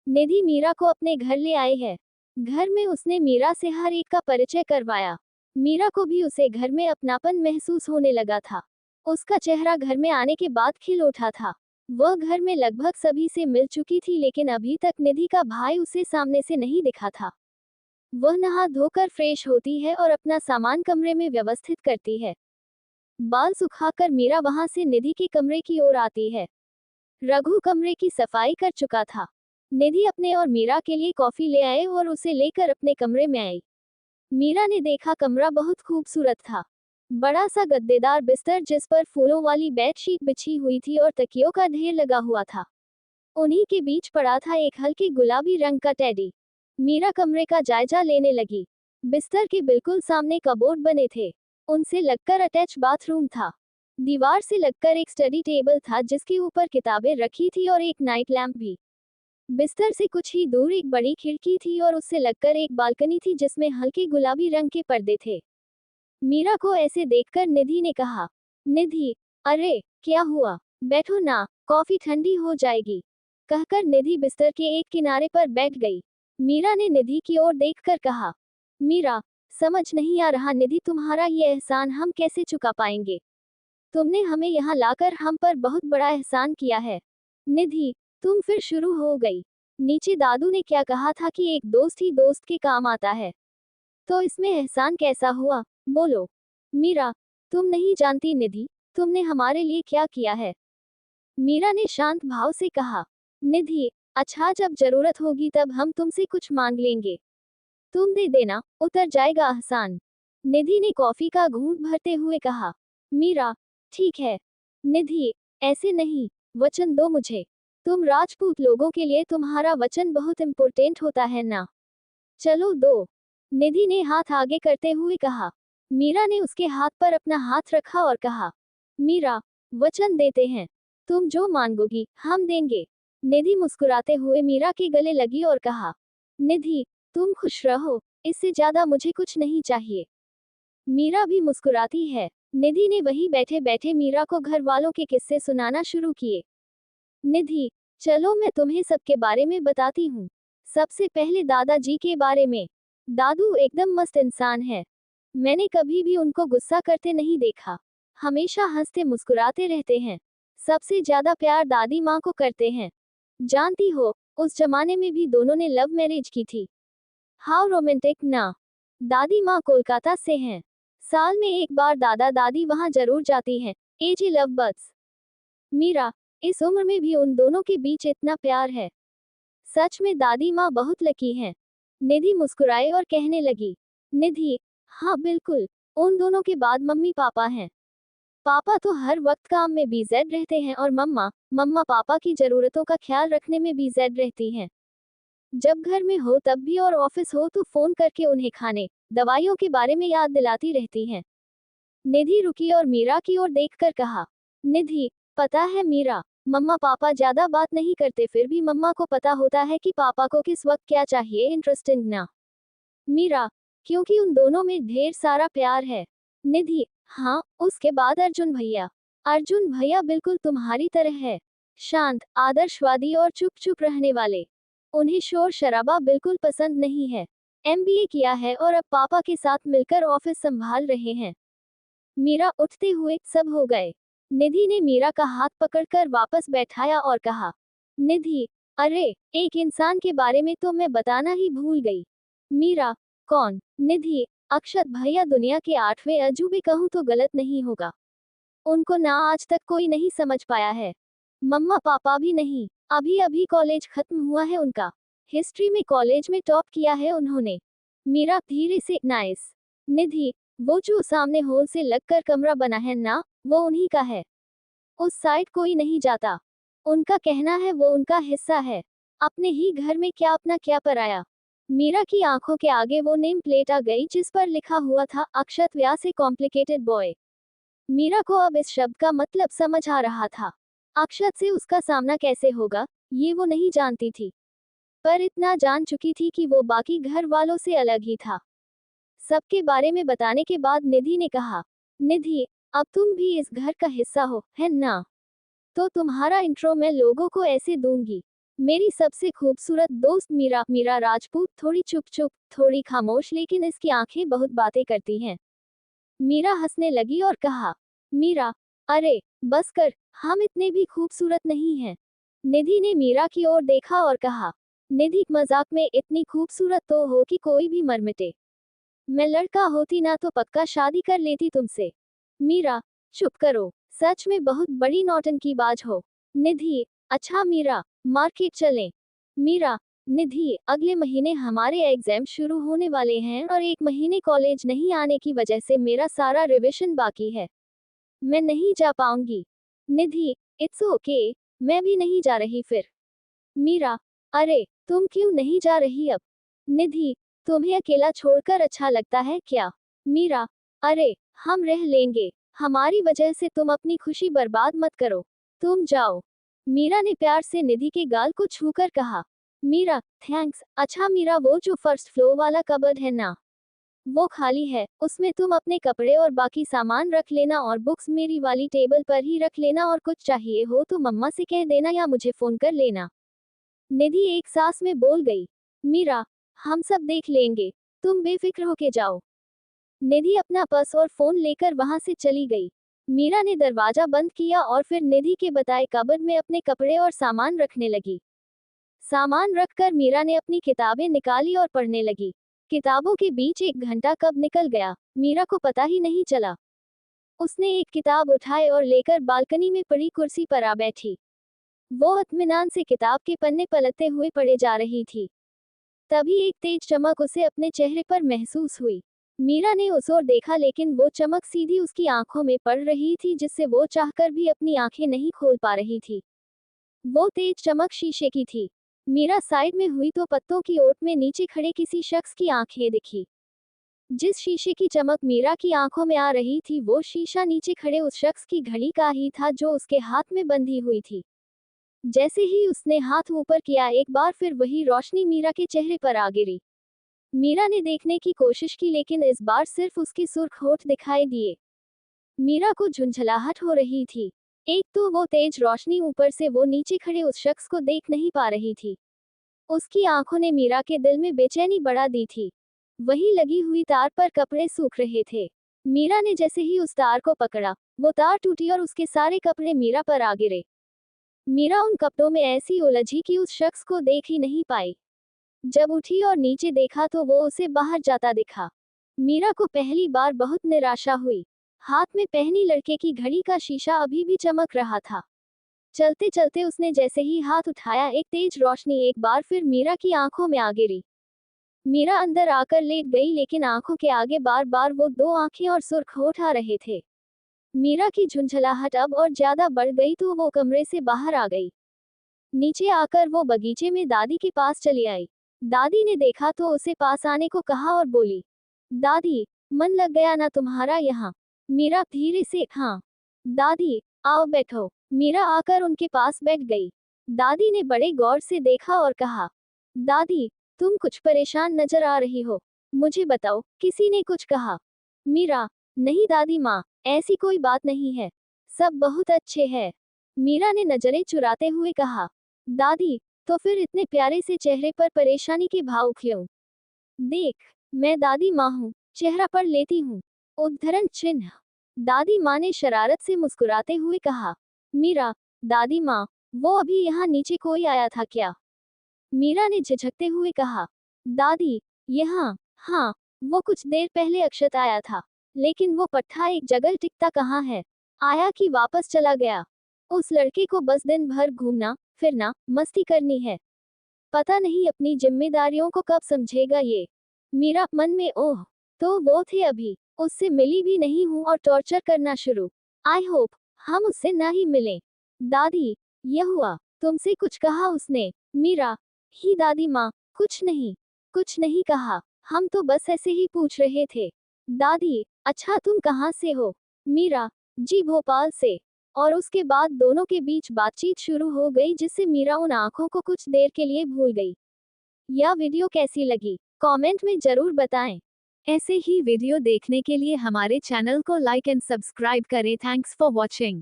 निधि मीरा को अपने घर ले आई है। घर में उसने मीरा से हर एक का परिचय करवाया। मीरा को भी उसे घर में अपनापन महसूस होने लगा था। उसका चेहरा घर में आने के बाद खिल उठा था। वह घर में लगभग सभी से मिल चुकी थी, लेकिन अभी तक निधि का भाई उसे सामने से नहीं दिखा था। वह नहा धोकर फ्रेश होती है और अपना सामान कमरे में व्यवस्थित करती है। बाल सुखाकर मीरा वहां से निधि के कमरे की ओर आती है। रघु कमरे की सफाई कर चुका था। निधि अपने और मीरा के लिए कॉफी ले आए और उसे लेकर अपने कमरे में आई। मीरा ने देखा कमरा बहुत खूबसूरत था। बड़ा सा गद्देदार बिस्तर जिस पर फूलों वाली बेडशीट बिछी हुई थी और तकियों का ढेर लगा हुआ था। उन्हीं के बीच पड़ा था एक हल्के गुलाबी रंग का टेडी। मीरा कमरे का जायजा लेने लगी। बिस्तर के बिल्कुल सामने कबोर्ड बने थे। उनसे लगकर अटैच बाथरूम था। दीवार से लगकर एक स्टडी टेबल था जिसके ऊपर किताबें रखी थी और एक नाइट लैंप भी। बिस्तर से कुछ ही दूर एक बड़ी खिड़की थी और उससे लगकर एक बालकनी थी जिसमें हल्के गुलाबी रंग के पर्दे थे। मीरा को ऐसे देखकर निधि ने कहा, निधि, अरे क्या हुआ, बैठो ना, कॉफी ठंडी हो जाएगी। कहकर निधि बिस्तर के एक किनारे पर बैठ गई। मीरा ने निधि की ओर देखकर कहा, मीरा, समझ नहीं आ रहा निधि, तुम्हारा ये एहसान हम कैसे चुका पाएंगे। तुमने हमें यहाँ लाकर हम पर बहुत बड़ा एहसान किया है। निधि, तुम फिर शुरू हो गई। नीचे दादू ने क्या कहा था कि एक दोस्त ही दोस्त के काम आता है, तो इसमें एहसान कैसा हुआ, बोलो। मीरा, तुम नहीं जानती निधि, तुमने हमारे लिए क्या किया है। मीरा ने शांत भाव से कहा, निधि, अच्छा जब जरूरत होगी तब हम तुमसे कुछ मांग लेंगे, तुम दे देना, उतर जाएगा एहसान। निधि ने कॉफी का घूंट भरते हुए कहा। मीरा, ठीक है। निधि, ऐसे नहीं, वचन दो मुझे। तुम राजपूत लोगों के लिए तुम्हारा वचन बहुत इम्पोर्टेंट होता है ना। चलो दो। निधि ने हाथ आगे करते हुए कहा। मीरा ने उसके हाथ पर अपना हाथ रखा और कहा, मीरा, वचन देते हैं, तुम जो मांगोगी हम देंगे। निधि मुस्कुराते हुए मीरा के गले लगी और कहा, निधि, तुम खुश रहो, इससे ज्यादा मुझे कुछ नहीं चाहिए। मीरा भी मुस्कुराती है। निधि ने वहीं बैठे बैठे मीरा को घर वालों के किस्से सुनाना शुरू किए। निधि, चलो मैं तुम्हें सबके बारे में बताती हूँ। सबसे पहले दादाजी के बारे में। दादू एकदम मस्त इंसान है। मैंने कभी भी उनको गुस्सा करते नहीं देखा। हमेशा हंसते मुस्कुराते रहते हैं। सबसे ज्यादा प्यार दादी माँ को करते हैं। जानती हो, उस जमाने में भी दोनों ने लव मैरिज की थी। हाउ रोमांटिक ना। दादी माँ कोलकाता से हैं। साल में एक बार दादा दादी वहां जरूर जाती हैं। As love birds. मीरा, इस उम्र में भी उन दोनों के बीच इतना प्यार है। सच में दादी माँ बहुत लकी हैं। निधि मुस्कुराए और कहने लगी, निधि, हाँ बिल्कुल, उन दोनों के बाद मम्मी पापा हैं। पापा तो हर वक्त काम में बिजी रहते हैं और मम्मा मम्मा पापा की जरूरतों का ख्याल रखने में बिजी रहती हैं। जब घर में हो तब भी और ऑफिस हो तो फोन करके उन्हें खाने दवाइयों के बारे में याद दिलाती रहती हैं। निधि रुकी और मीरा की ओर देखकर कहा, निधि, पता है मीरा, मम्मा पापा ज्यादा बात नहीं करते, फिर भी मम्मा को पता होता है कि पापा को किस वक्त क्या चाहिए। इंटरेस्टिंग ना। मीरा, क्योंकि उन दोनों में ढेर सारा प्यार है। निधि, हाँ, उसके बाद अर्जुन भैया। अर्जुन भैया बिल्कुल तुम्हारी तरह है। शांत, आदर्शवादी और चुप चुप रहने वाले। उन्हें शोर शराबा बिल्कुल पसंद नहीं है। एमबीए किया है और अब पापा के साथ मिलकर ऑफिस संभाल रहे हैं। मीरा उठते हुए सब हो गए। निधि ने मीरा का हाथ पकड़कर वापस बैठाया और कहा, निधि, अरे, एक इंसान के बारे में तो मैं बताना ही भूल गई। मीरा, कौन। निधि, अक्षत भैया, दुनिया के 8वें अजूबे कहूँ तो गलत नहीं होगा। उनको ना आज तक कोई नहीं समझ पाया है। मम्मा पापा भी नहीं। अभी अभी कॉलेज खत्म हुआ है उनका। हिस्ट्री में कॉलेज में टॉप किया है उन्होंने। मीरा धीरे से, नाइस। निधि, वो जो सामने होल से लगकर कमरा बना है ना, वो उन्हीं का है। उस साइड कोई नहीं जाता। उनका कहना है वो उनका हिस्सा है। अपने ही घर में क्या अपना क्या पराया। मीरा की आंखों के आगे वो नेम प्लेट आ गई जिस पर लिखा हुआ था, अक्षत व्यास ए कॉम्प्लिकेटेड बॉय। मीरा को अब इस शब्द का मतलब समझ आ रहा था। अक्षत से उसका सामना कैसे होगा, ये वो नहीं जानती थी, पर इतना जान चुकी थी कि वो बाकी घर वालों से अलग ही था। सबके बारे में बताने के बाद निधि ने कहा, निधि, अब तुम भी इस घर का हिस्सा हो, है ना? तो तुम्हारा इंट्रो मैं लोगों को ऐसे दूंगी। मेरी सबसे खूबसूरत दोस्त मीरा। मीरा राजपूत थोड़ी चुप चुप, थोड़ी खामोश, लेकिन इसकी आंखें बहुत बातें करती हैं। मीरा हंसने लगी और कहा, मीरा, अरे बस कर, हम इतने भी खूबसूरत नहीं हैं। निधि ने मीरा की ओर देखा और कहा, निधि मजाक में, इतनी खूबसूरत तो हो कि कोई भी मर मिटे। मैं लड़का होती ना तो पक्का शादी कर लेती तुमसे। मीरा, चुप करो, सच में बहुत बड़ी नौटंकीबाज हो। निधि, अच्छा मीरा, मार्केट चलें। मीरा, निधि, अगले महीने हमारे एग्जाम शुरू होने वाले हैं और 1 महीने कॉलेज नहीं आने की वजह से मेरा सारा रिविजन बाकी है। मैं नहीं जा पाऊंगी। निधि, इट्स ओके, मैं भी नहीं जा रही फिर। मीरा, अरे तुम क्यों नहीं जा रही अब? निधि, तुम्हें अकेला छोड़कर अच्छा लगता है क्या? मीरा, अरे हम रह लेंगे, हमारी वजह से तुम अपनी खुशी बर्बाद मत करो, तुम जाओ। मीरा ने प्यार से निधि के गाल को छूकर कहा। मीरा, थैंक्स। अच्छा मीरा, वो जो फर्स्ट फ्लोर वाला कबर्ड है ना, वो खाली है, उसमें तुम अपने कपड़े और बाकी सामान रख लेना और बुक्स मेरी वाली टेबल पर ही रख लेना, और कुछ चाहिए हो तो मम्मा से कह देना या मुझे फोन कर लेना। निधि एक सांस में बोल गई, मीरा, हम सब देख लेंगे, तुम बेफिक्र होके जाओ। निधि अपना पर्स और फोन लेकर वहां से चली गई। मीरा ने दरवाजा बंद किया और फिर निधि के बताए कबर्ड में अपने कपड़े और सामान रखने लगी। सामान रखकर मीरा ने अपनी किताबें निकाली और पढ़ने लगी। किताबों के बीच 1 घंटा कब निकल गया, मीरा को पता ही नहीं चला। उसने एक किताब उठाए और लेकर बालकनी में पड़ी कुर्सी पर आ बैठी। वो इत्मीनान से किताब के पन्ने पलटते हुए पढ़े जा रही थी। तभी एक तेज चमक उसे अपने चेहरे पर महसूस हुई। मीरा ने उस ओर देखा, लेकिन वो चमक सीधी उसकी आंखों में पड़ रही थी, जिससे वो चाहकर भी अपनी आंखें नहीं खोल पा रही थी। वो तेज चमक शीशे की थी। मीरा साइड में हुई तो पत्तों की ओट में नीचे खड़े किसी शख्स की आंखें दिखी। जिस शीशे की चमक मीरा की आंखों में आ रही थी, वो शीशा नीचे खड़े उस शख्स की घड़ी का ही था जो उसके हाथ में बंधी हुई थी। जैसे ही उसने हाथ ऊपर किया, एक बार फिर वही रोशनी मीरा के चेहरे पर आ गिरी। मीरा ने देखने की कोशिश की, लेकिन इस बार सिर्फ उसके सुर्ख होठ दिखाई दिए। मीरा को झुंझलाहट हो रही थी। एक तो वो तेज रोशनी, ऊपर से वो नीचे खड़े उस शख्स को देख नहीं पा रही थी। उसकी आंखों ने मीरा के दिल में बेचैनी बढ़ा दी थी। वही लगी हुई तार पर कपड़े सूख रहे थे। मीरा ने जैसे ही उस तार को पकड़ा, वो तार टूटी और उसके सारे कपड़े मीरा पर आ गिरे। मीरा उन कपड़ों में ऐसी उलझी कि उस शख्स को देख ही नहीं पाई। जब उठी और नीचे देखा तो वो उसे बाहर जाता दिखा। मीरा को पहली बार बहुत निराशा हुई। हाथ में पहनी लड़के की घड़ी का शीशा अभी भी चमक रहा था। चलते चलते उसने जैसे ही हाथ उठाया, एक तेज रोशनी एक बार फिर मीरा की आंखों में आ गिरी। मीरा अंदर आकर लेट गई, लेकिन आंखों के आगे बार बार वो दो आंखें और सुर्ख होठ आ रहे थे। मीरा की झुंझलाहट अब और ज्यादा बढ़ गई तो वो कमरे से बाहर आ गई। नीचे आकर वो बगीचे में दादी के पास चली आई। दादी ने देखा तो उसे पास आने को कहा और बोली, दादी, मन लग गया ना तुम्हारा यहाँ? मीरा धीरे से, हाँ दादी, आओ बैठो। मीरा आकर उनके पास बैठ गई। दादी ने बड़े गौर से देखा और कहा, दादी, तुम कुछ परेशान नजर आ रही हो, मुझे बताओ, किसी ने कुछ कहा? मीरा, नहीं दादी माँ, ऐसी कोई बात नहीं है, सब बहुत अच्छे हैं। मीरा ने नजरें चुराते हुए कहा, दादी, तो फिर इतने प्यारे से चेहरे पर परेशानी के भाव क्यों? देख, मैं दादी माँ हूँ, चेहरा पढ़ लेती हूँ। उद्धरण चिन्ह। दादी माँ ने शरारत से मुस्कुराते हुए कहा। मीरा, दादी माँ, वो अभी यहाँ नीचे कोई आया था क्या? मीरा ने झिझकते हुए कहा, दादी, यहाँ, हाँ, वो कुछ देर पहले अक्षत आया था, लेकिन वो पट्टा एक जगह टिकता कहाँ है, आया कि वापस चला गया। उस लड़के को बस दिन भर घूमना फिरना मस्ती करनी है, पता नहीं अपनी जिम्मेदारियों को कब समझेगा ये। मीरा मन में, ओह, तो वो थे अभी, उससे मिली भी नहीं हूँ और टॉर्चर करना शुरू। आई होप हम उससे ना ही मिलें। दादी, यह हुआ, तुमसे कुछ कहा उसने? मीरा, ही दादी माँ, कुछ नहीं कहा, हम तो बस ऐसे ही पूछ रहे थे। दादी, अच्छा तुम कहाँ से हो? मीरा, जी भोपाल से। और उसके बाद दोनों के बीच बातचीत शुरू हो गई, जिससे मीरा उन आंखों को कुछ देर के लिए भूल गई। यह वीडियो कैसी लगी, कमेंट में जरूर बताएं। ऐसे ही वीडियो देखने के लिए हमारे चैनल को लाइक एंड सब्सक्राइब करें। Thanks for watching.